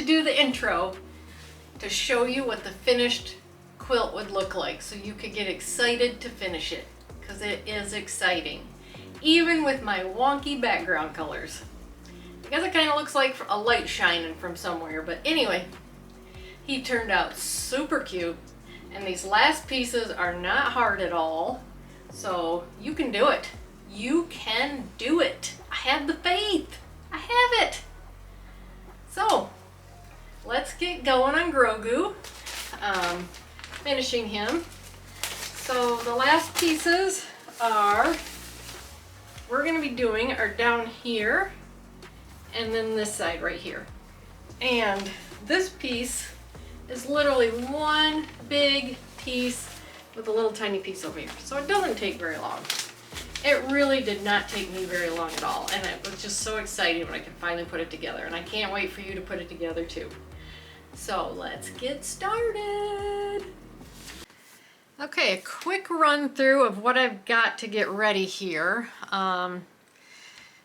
do the intro to show you what the finished quilt would look like so you could get excited to finish it, because it is exciting, even with my wonky background colors. I guess it kind of looks like a light shining from somewhere, but anyway, he turned out super cute, and these last pieces are not hard at all, so you can do it. You can do it. I have the faith. I have it. So let's get going on Grogu, finishing him. So the last pieces we're going to be doing are down here and then this side right here. And this piece is literally one big piece with a little tiny piece over here. So it doesn't take very long. It really did not take me very long at all. And it was just so exciting when I could finally put it together. And I can't wait for you to put it together too. So let's get started. Okay, a quick run through of what I've got to get ready here. 2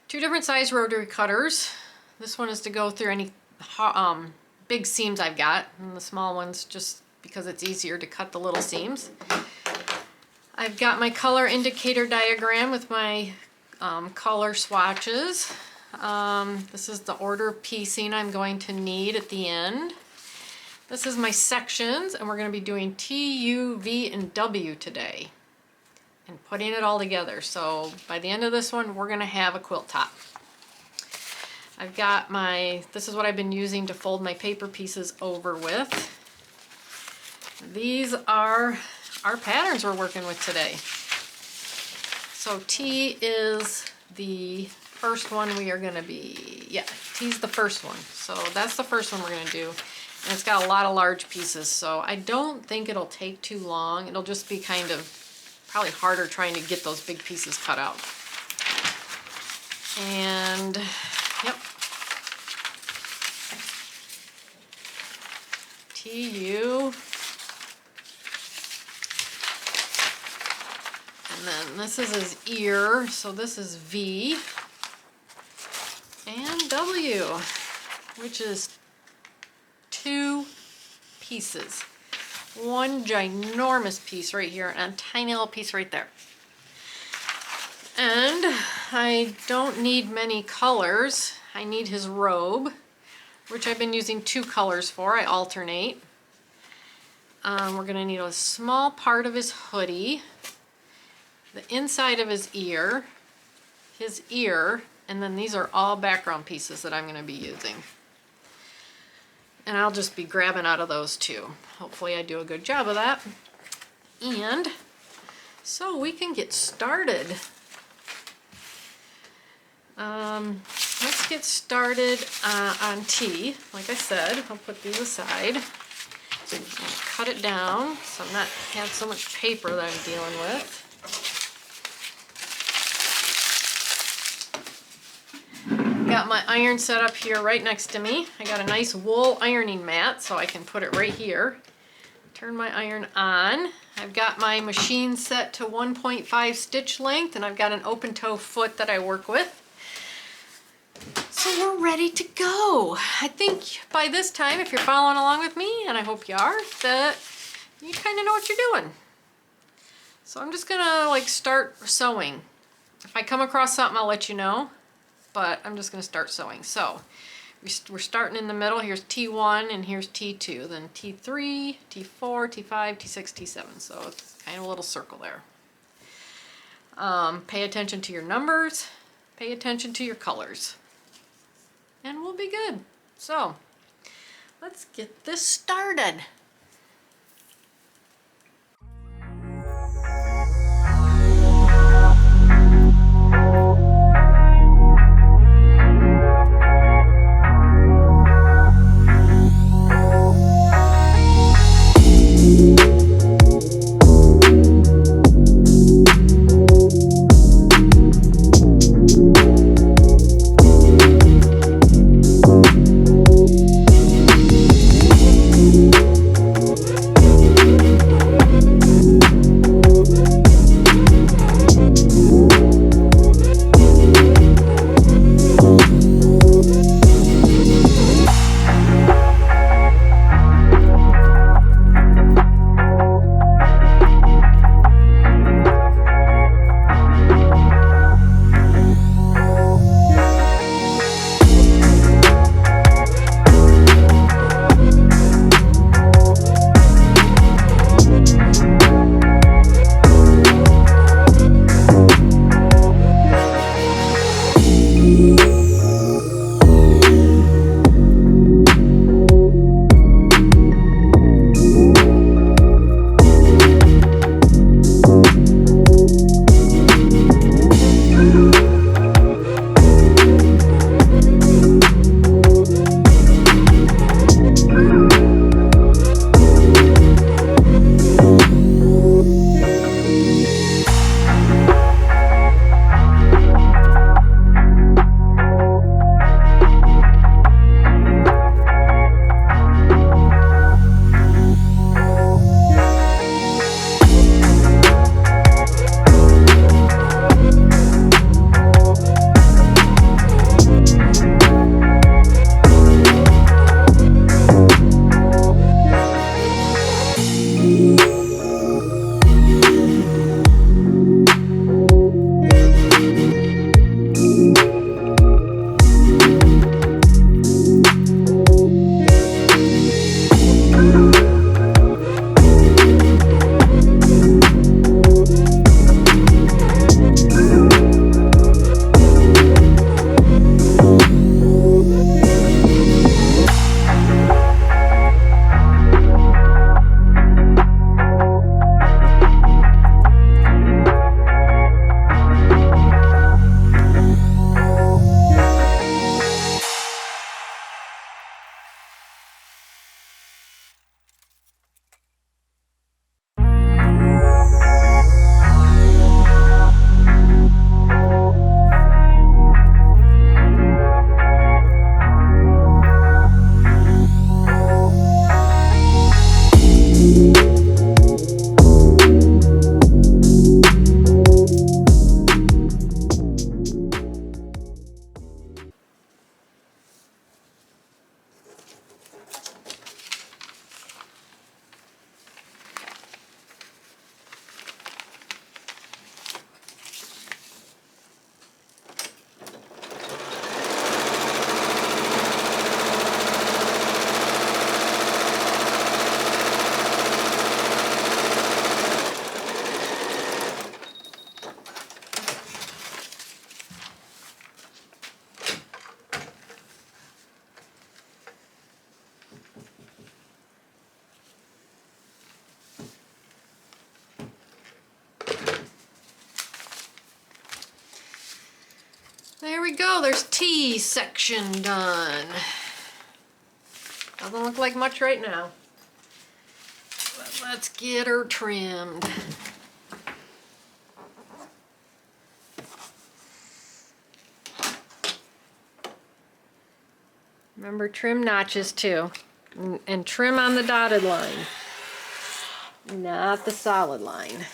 different size rotary cutters. This one is to go through any big seams I've got, and the small ones just because it's easier to cut the little seams. I've got my color indicator diagram with my color swatches. This is the order of piecing I'm going to need at the end. This is my sections, and we're going to be doing T, U, V, and W today and putting it all together. So by the end of this one, we're going to have a quilt top. I've got this is what I've been using to fold my paper pieces over with. These are our patterns we're working with today. So T is the first one we are going to be, T's the first one. So that's the first one we're going to do. And it's got a lot of large pieces, so I don't think it'll take too long. It'll just be kind of probably harder trying to get those big pieces cut out. And yep. TU. And then this is his ear, so this is V. And W, which is 2 pieces. One ginormous piece right here and a tiny little piece right there. And I don't need many colors. I need his robe, which I've been using 2 colors for. I alternate. We're going to need a small part of his hoodie, the inside of his ear, and then these are all background pieces that I'm going to be using. And I'll just be grabbing out of those too. Hopefully I do a good job of that. And so we can get started. Let's get started on T. Like I said, I'll put these aside. I'll cut it down so I'm not have so much paper that I'm dealing with. Got my iron set up here right next to me. I got a nice wool ironing mat so I can put it right here. Turn my iron on. I've got my machine set to 1.5 stitch length, and I've got an open toe foot that I work with. So we're ready to go. I think by this time, if you're following along with me, and I hope you are, that you kind of know what you're doing. So I'm just gonna start sewing. If I come across something, I'll let you know. But I'm just going to start sewing. So we're starting in the middle. Here's T1 and here's T2. Then T3, T4, T5, T6, T7. So it's kind of a little circle there. Pay attention to your numbers. Pay attention to your colors. And we'll be good. So let's get this started. go. There's T section done. Doesn't look like much right now. But let's get her trimmed. Remember, trim notches too. And trim on the dotted line, not the solid line.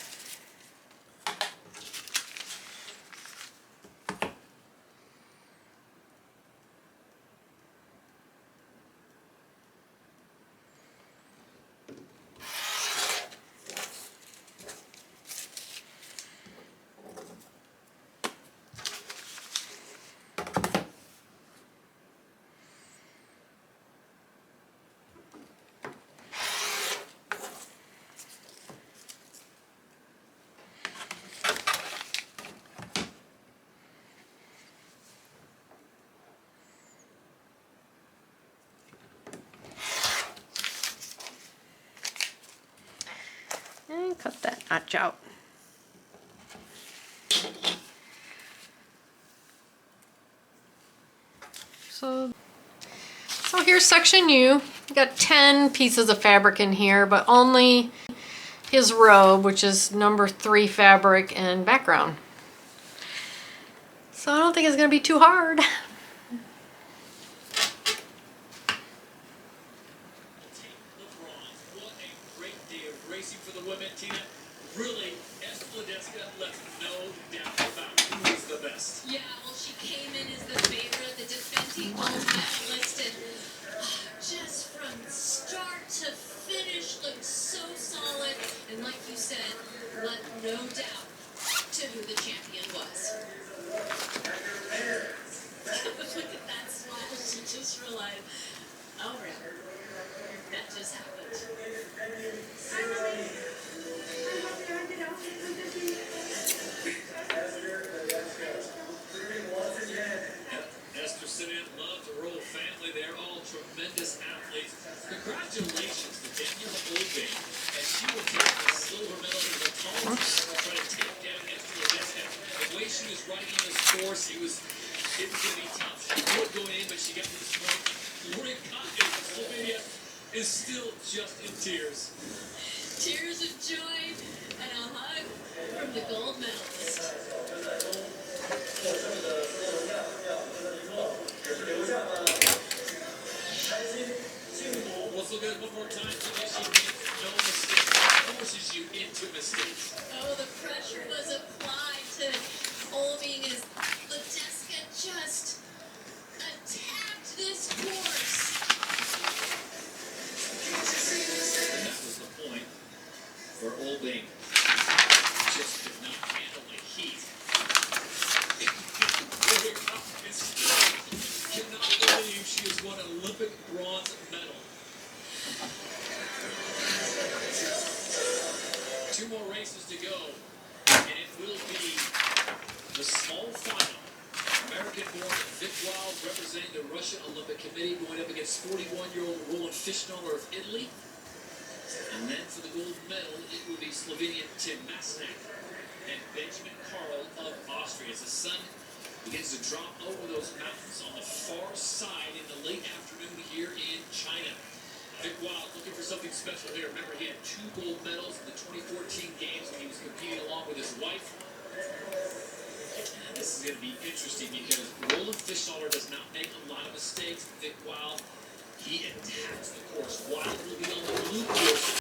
And cut that notch out. So here's section U. Got 10 pieces of fabric in here, but only his robe, which is number 3 fabric and background. So I don't think it's gonna be too hard. Yeah, well, she came in as the favorite, the defending gold medalist, and just from start to finish looked so solid. And like you said, left no doubt to who the champion was. Look at that smile. She just realized, oh, right, that just happened. Tremendous athletes. Congratulations to Danielle Olding as she will take the silver medal in the tallest try to take down Esther Ledesma. The way she was running in this course, it was going to be tough. She would go in, but she got to the smoke. Gloria Cotton of Slovenia is still just in tears. Tears of joy and a hug from the gold medalist. Let's look at it one more time. She makes no mistakes. Forces you into mistakes. Oh, the pressure was applied to Olving as Ledesma just attacked this course. And that was the point where Olding just could not handle the heat. Cannot believe she has won an Olympic bronze medal. 2 more races to go, and it will be the small final. American-born Vic Wild representing the Russian Olympic Committee going up against 41-year-old Roland Fischnoller of Italy. And then for the gold medal, it will be Slovenian Tim Masnak and Benjamin Karl of Austria. As the sun begins to drop over those mountains on the far side in the late afternoon here in China. Vic Wild looking for something special here. Remember, he had 2 gold medals in the 2014 games when he was competing along with his wife. And this is going to be interesting because Roland Fischnoller does not make a lot of mistakes. Vic Wild, he attacks the course. Wild will be on the blue course.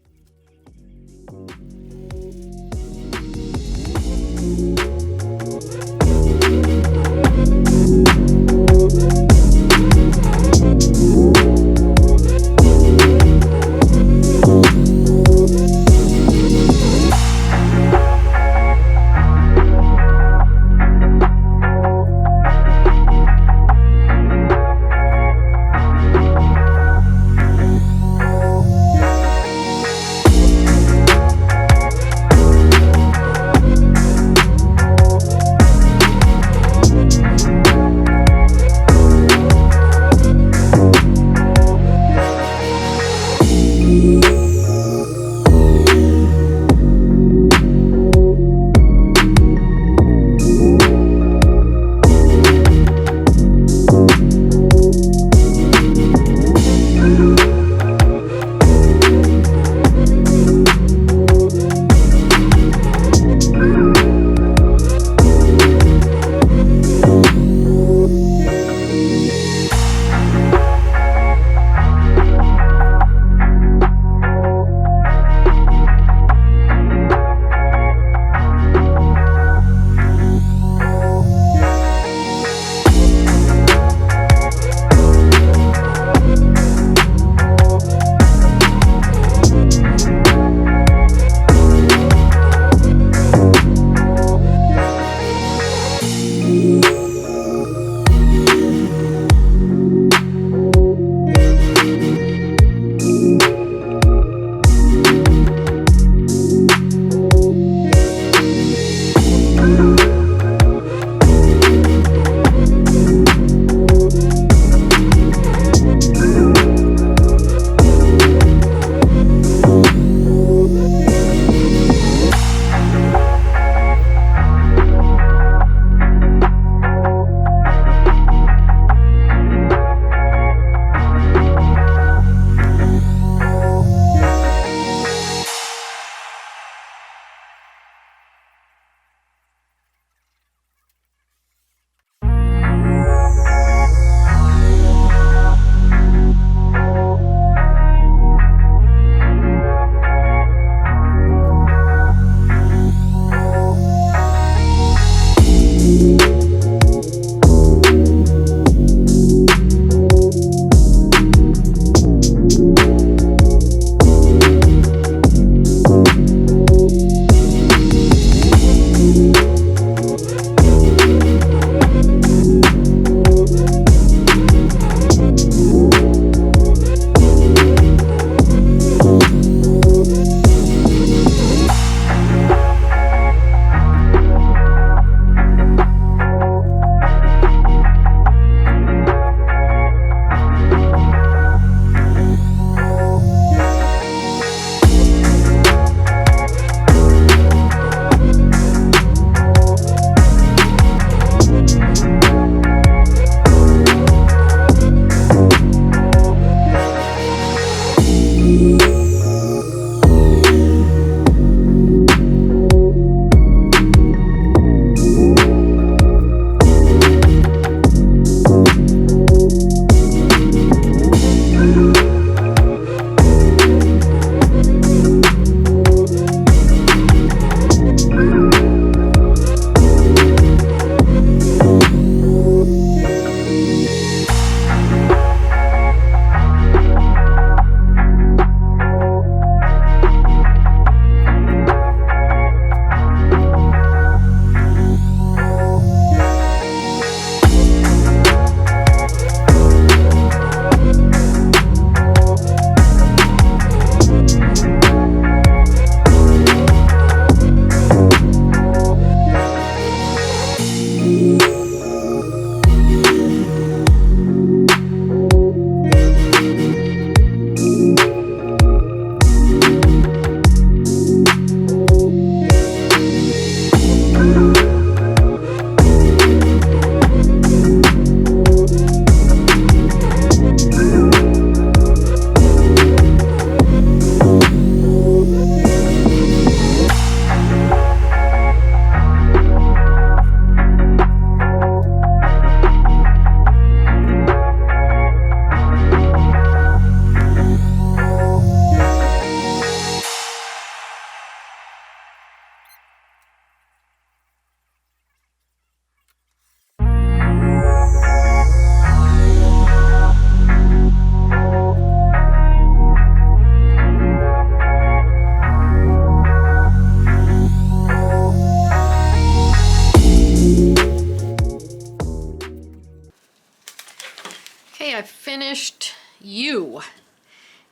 I finished you.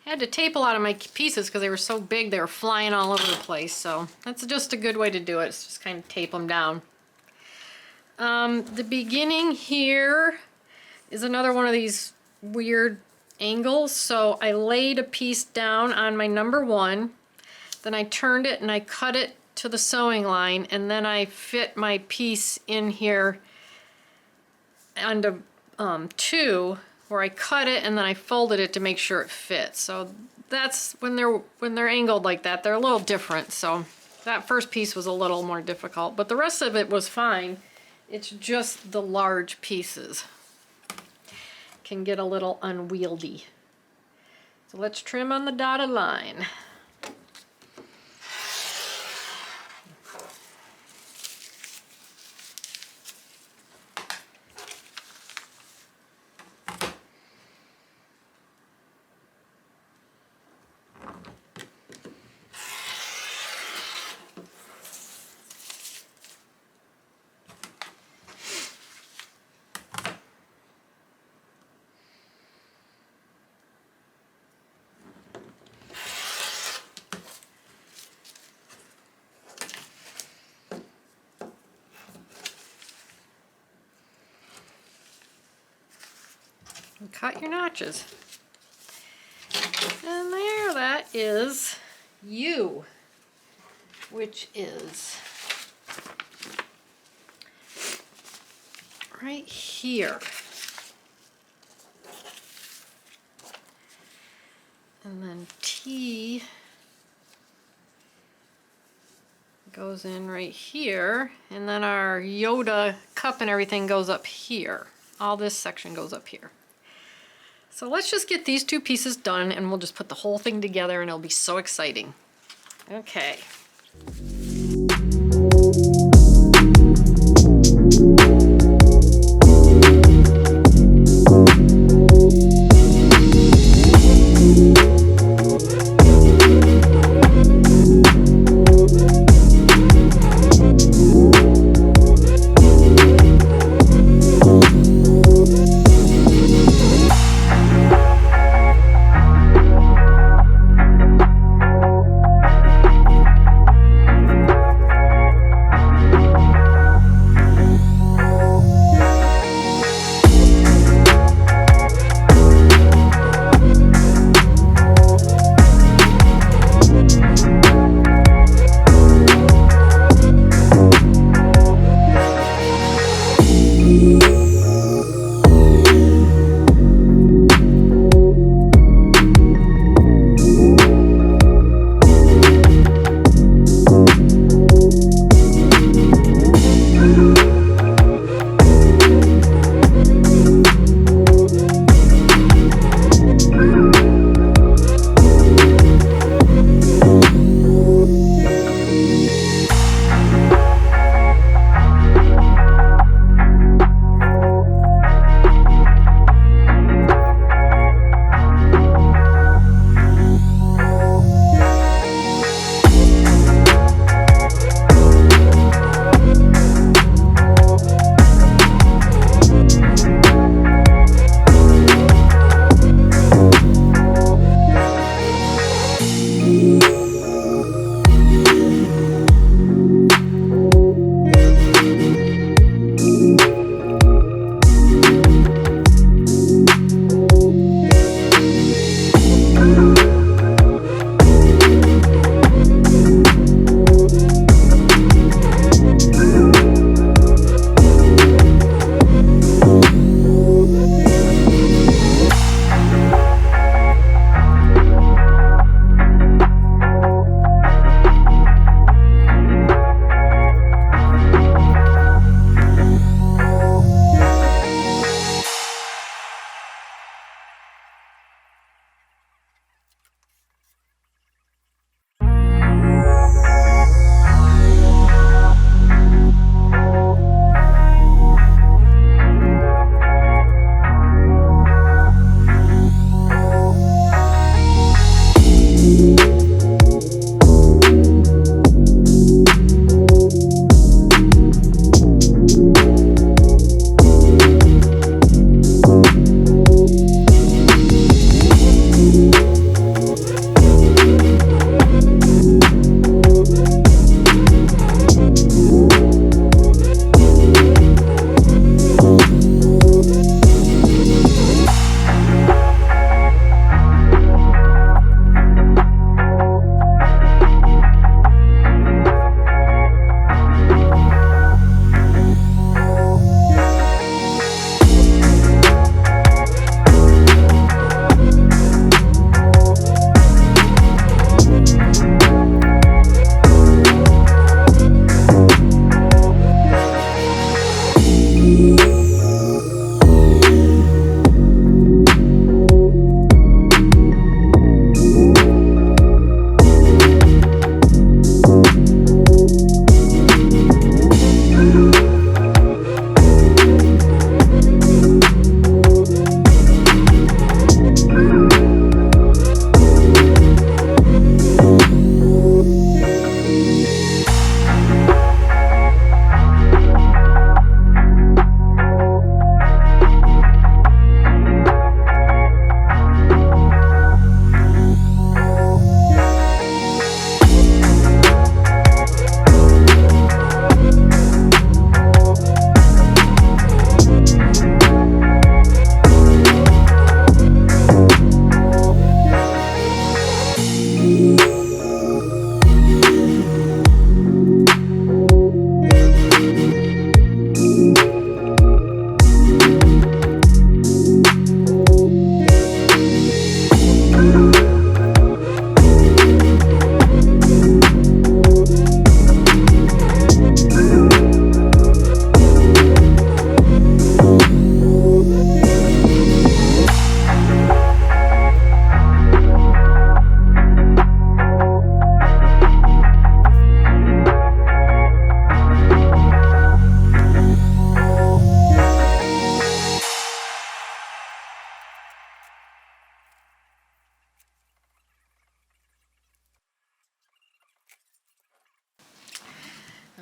I had to tape a lot of my pieces because they were so big they were flying all over the place, so that's just a good way to do it. It's just kind of tape them down. The beginning here is another one of these weird angles, so I laid a piece down on my number 1, then I turned it and I cut it to the sewing line, and then I fit my piece in here onto 2, where I cut it and then I folded it to make sure it fits. So that's when they're angled like that, they're a little different. So that first piece was a little more difficult, but the rest of it was fine. It's just the large pieces can get a little unwieldy. So let's trim on the dotted line. And cut your notches. And there, that is you, which is right here. And then T goes in right here, and then our Yoda cup and everything goes up here. All this section goes up here. So let's just get these 2 pieces done and we'll just put the whole thing together and it'll be so exciting. Okay.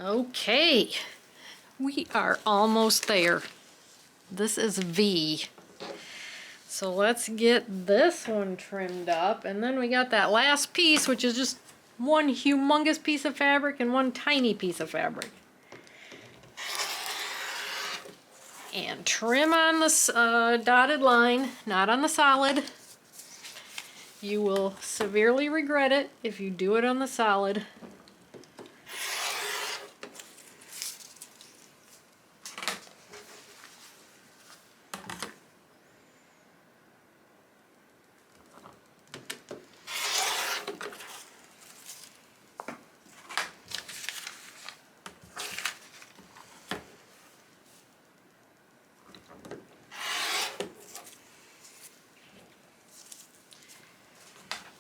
Okay, we are almost there. This is V. So let's get this one trimmed up, and then we got that last piece, which is just one humongous piece of fabric and one tiny piece of fabric. And trim on the dotted line, not on the solid. You will severely regret it if you do it on the solid.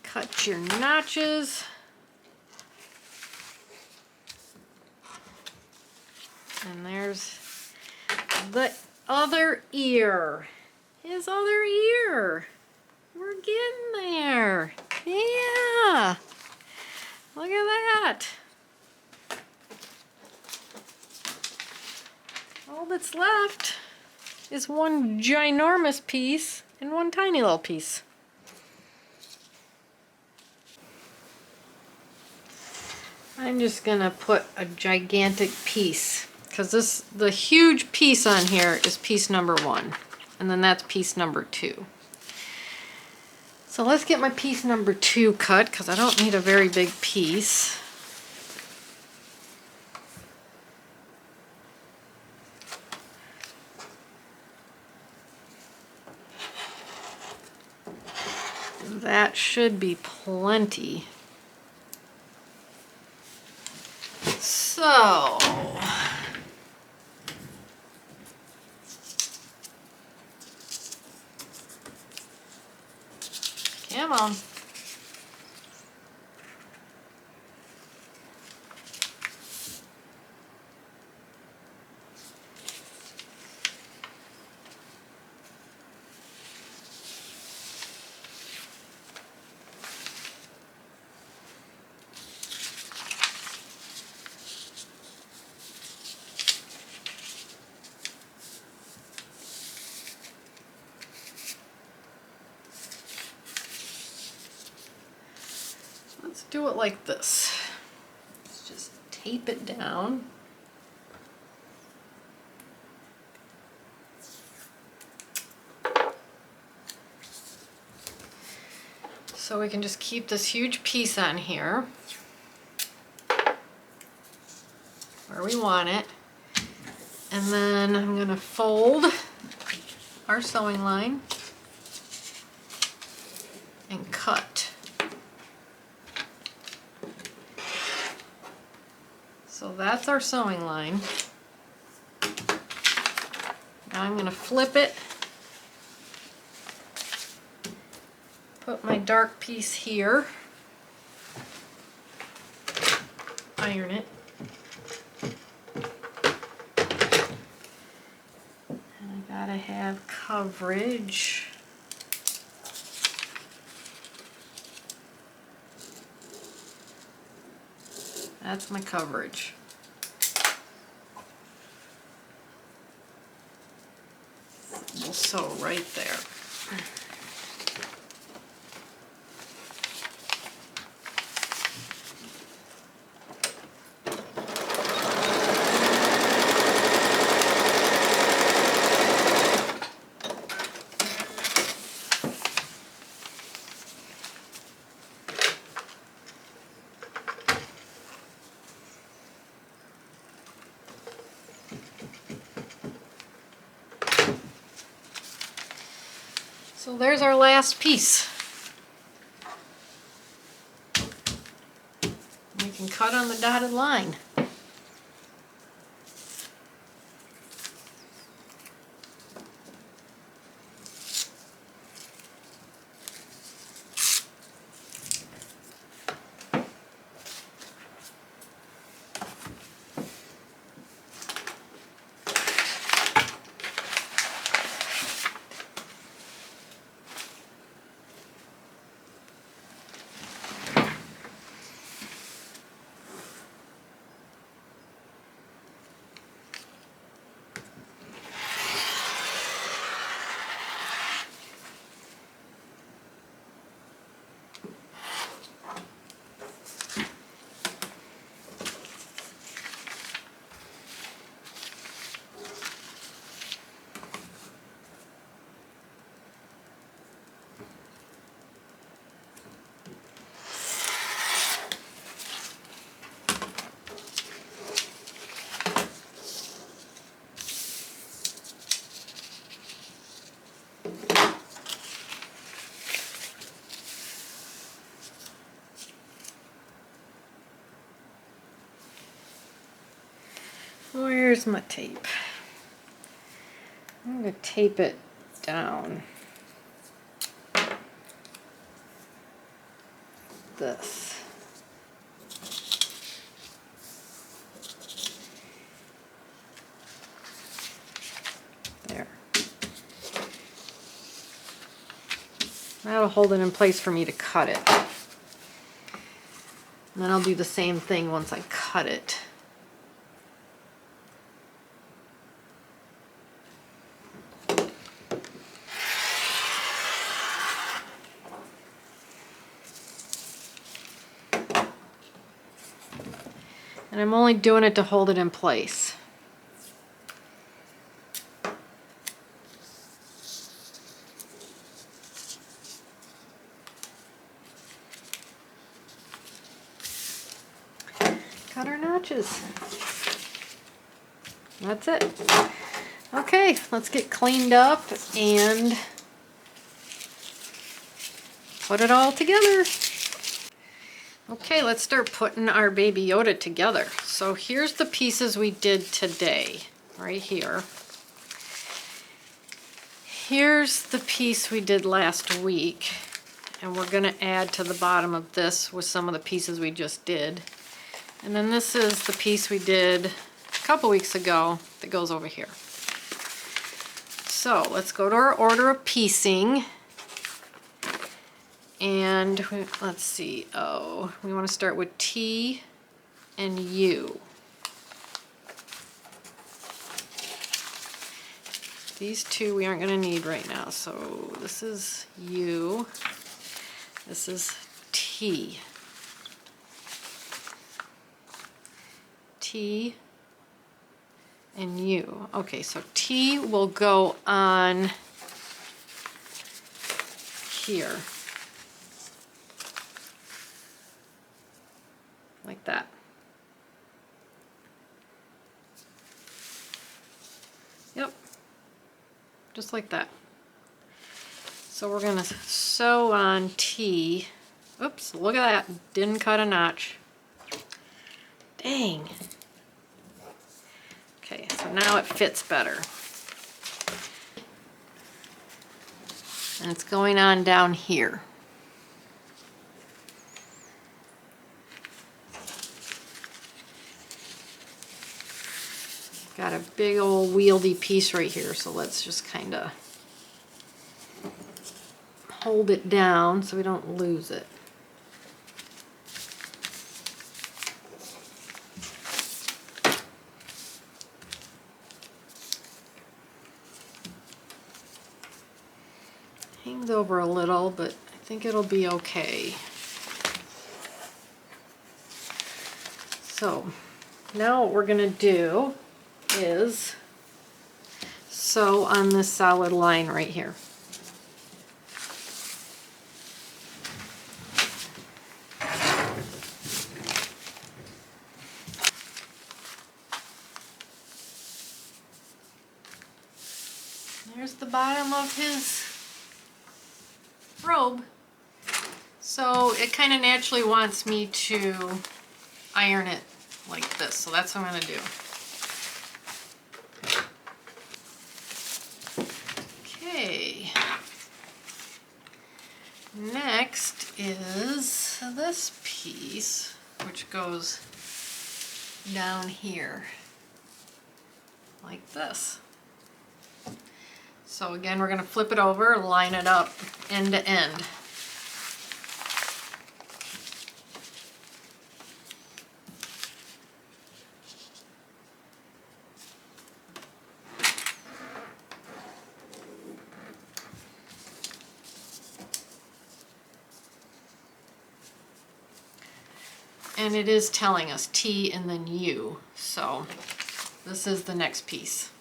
Cut your notches. And there's the other ear. His other ear. We're getting there. Yeah. Look at that. All that's left is one ginormous piece and one tiny little piece. I'm just gonna put a gigantic piece, because the huge piece on here is piece number 1, and then that's piece number 2. So let's get my piece number 2 cut, because I don't need a very big piece. That should be plenty. So, come on. Let's do it like this. Let's just tape it down. So we can just keep this huge piece on here where we want it. And then I'm going to fold our sewing line and cut. So that's our sewing line. Now I'm going to flip it, put my dark piece here, iron it, and I gotta have coverage. That's my coverage. We'll sew right there. So there's our last piece. We can cut on the dotted line. Where's my tape? I'm going to tape it down. This. There. That'll hold it in place for me to cut it. And then I'll do the same thing once I cut it. And I'm only doing it to hold it in place. Cut our notches. That's it. Okay, let's get cleaned up and put it all together. Okay, let's start putting our Baby Yoda together. So here's the pieces we did today, right here. Here's the piece we did last week, and we're gonna add to the bottom of this with some of the pieces we just did. And then this is the piece we did a couple weeks ago that goes over here. So let's go to our order of piecing. And let's see, we want to start with T and U. These two we aren't going to need right now, so this is U, this is T. T and U. Okay, so T will go on here. Like that. Yep. Just like that. So we're going to sew on T. Oops, look at that. Didn't cut a notch. Dang. Okay, so now it fits better. And it's going on down here. Got a big old wieldy piece right here, so let's just kind of hold it down so we don't lose it. Hangs over a little, but I think it'll be okay. So now what we're going to do is sew on this solid line right here. There's the bottom of his robe. So it kind of naturally wants me to iron it like this, so that's what I'm going to do. Okay. Next is this piece, which goes down here like this. So again, we're going to flip it over, line it up end to end. And it is telling us T and then U, so this is the next piece.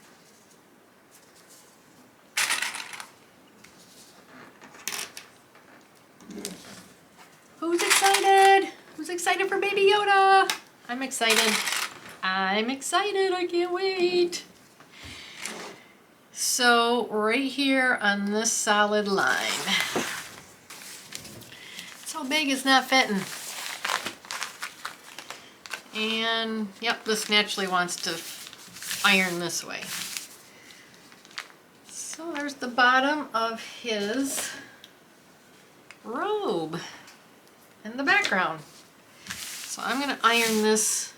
Who's excited? Who's excited for Baby Yoda? I'm excited. I'm excited, I can't wait. So right here on this solid line. So big it's not fitting. And yep, this naturally wants to iron this way. So there's the bottom of his robe in the background. So I'm going to iron this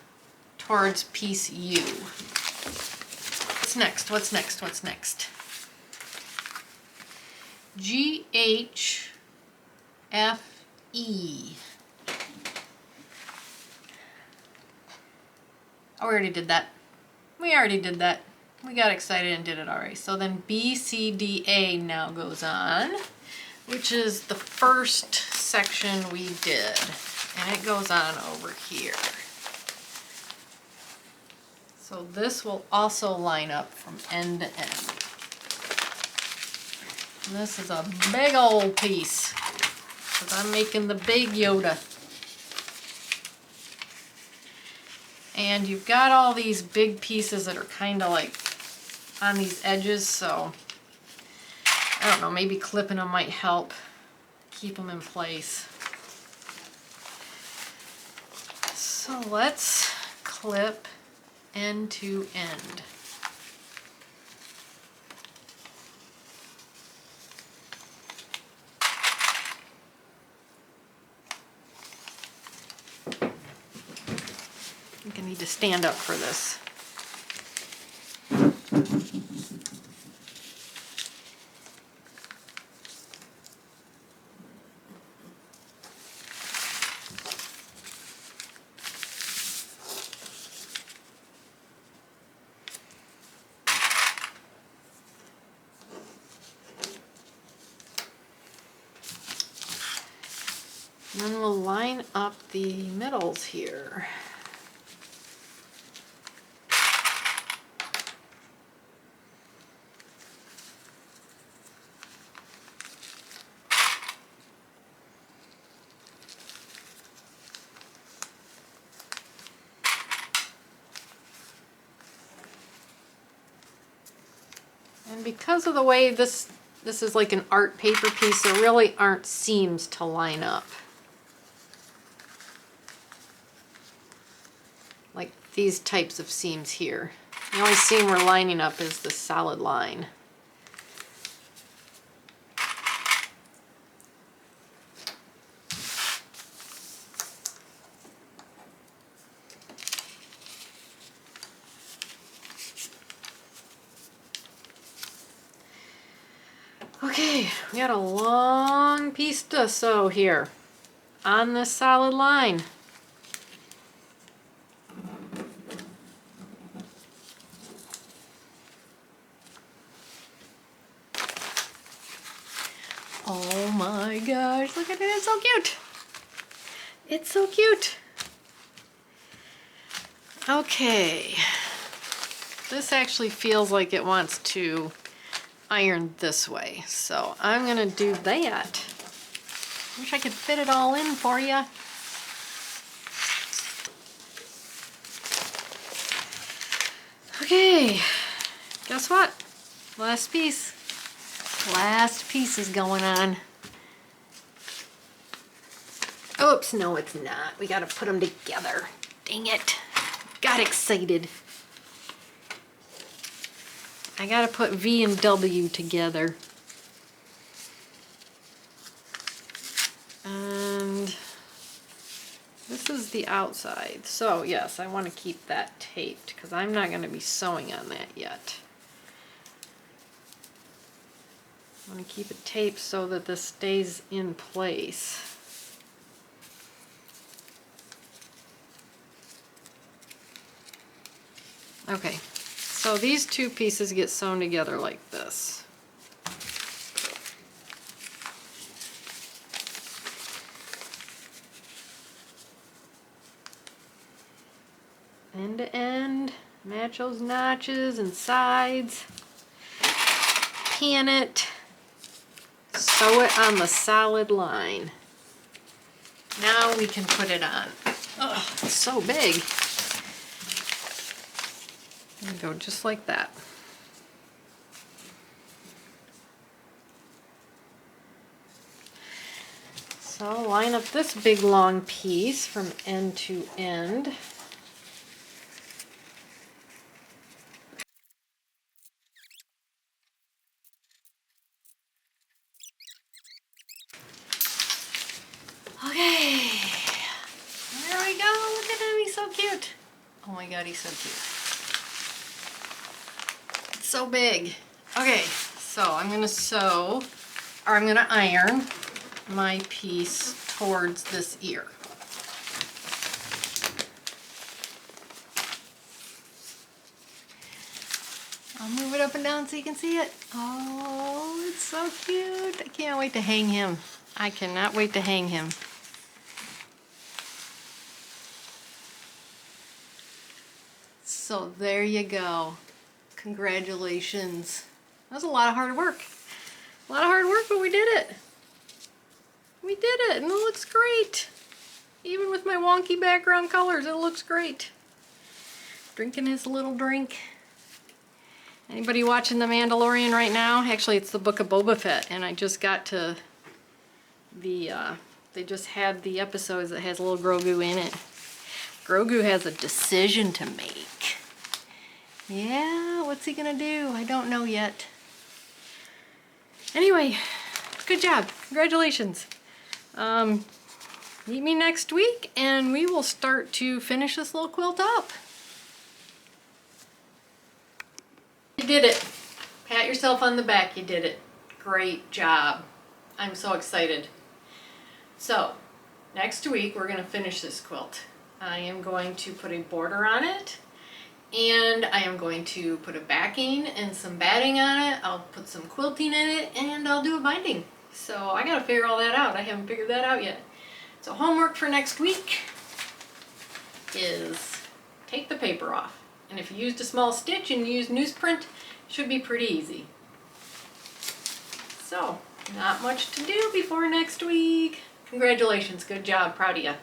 towards piece U. What's next? What's next? What's next? GHFE. Oh, we already did that. We already did that. We got excited and did it already. So then BCDA now goes on, which is the first section we did. And it goes on over here. So this will also line up from end to end. And this is a big old piece, because I'm making the big Yoda. And you've got all these big pieces that are kind of like on these edges, so I don't know, maybe clipping them might help keep them in place. So let's clip end to end. I think I need to stand up for this. And then we'll line up the middles here. And because of the way this is like an art paper piece, there really aren't seams to line up. Like these types of seams here. The only seam we're lining up is the solid line. Okay, we got a long piece to sew here on this solid line. Oh my gosh, look at it, it's so cute. It's so cute. Okay, this actually feels like it wants to iron this way, so I'm gonna do that. Wish I could fit it all in for you. Okay, guess what? Last piece. Last piece is going on. Oops, no it's not. We gotta put them together. Dang it. Got excited. I gotta put V and W together. And this is the outside. So yes, I want to keep that taped because I'm not going to be sewing on that yet. I want to keep it taped so that this stays in place. Okay, so these two pieces get sewn together like this. End to end, match those notches and sides, pin it, sew it on the solid line. Now we can put it on. Oh, it's so big. There we go, just like that. So line up this big long piece from end to end. so cute. Oh my god, he's so cute. It's so big. Okay, so I'm gonna sew, or I'm gonna iron my piece towards this ear. I'll move it up and down so you can see it. Oh, it's so cute. I can't wait to hang him. I cannot wait to hang him. So there you go. Congratulations. That was a lot of hard work. A lot of hard work, but we did it. We did it, and it looks great. Even with my wonky background colors, it looks great. Drinking his little drink. Anybody watching The Mandalorian right now? Actually, it's the Book of Boba Fett, and I just got to the, they just had the episodes that has little Grogu in it. Grogu has a decision to make. Yeah, what's he gonna do? I don't know yet. Anyway, good job. Congratulations. Meet me next week, and we will start to finish this little quilt up. You did it. Pat yourself on the back. You did it. Great job. I'm so excited. So, next week we're going to finish this quilt. I am going to put a border on it, and I am going to put a backing and some batting on it. I'll put some quilting in it, and I'll do a binding. So I got to figure all that out. I haven't figured that out yet. So homework for next week is take the paper off. And if you used a small stitch and you used newsprint, it should be pretty easy. So, not much to do before next week. Congratulations, good job, proud of you.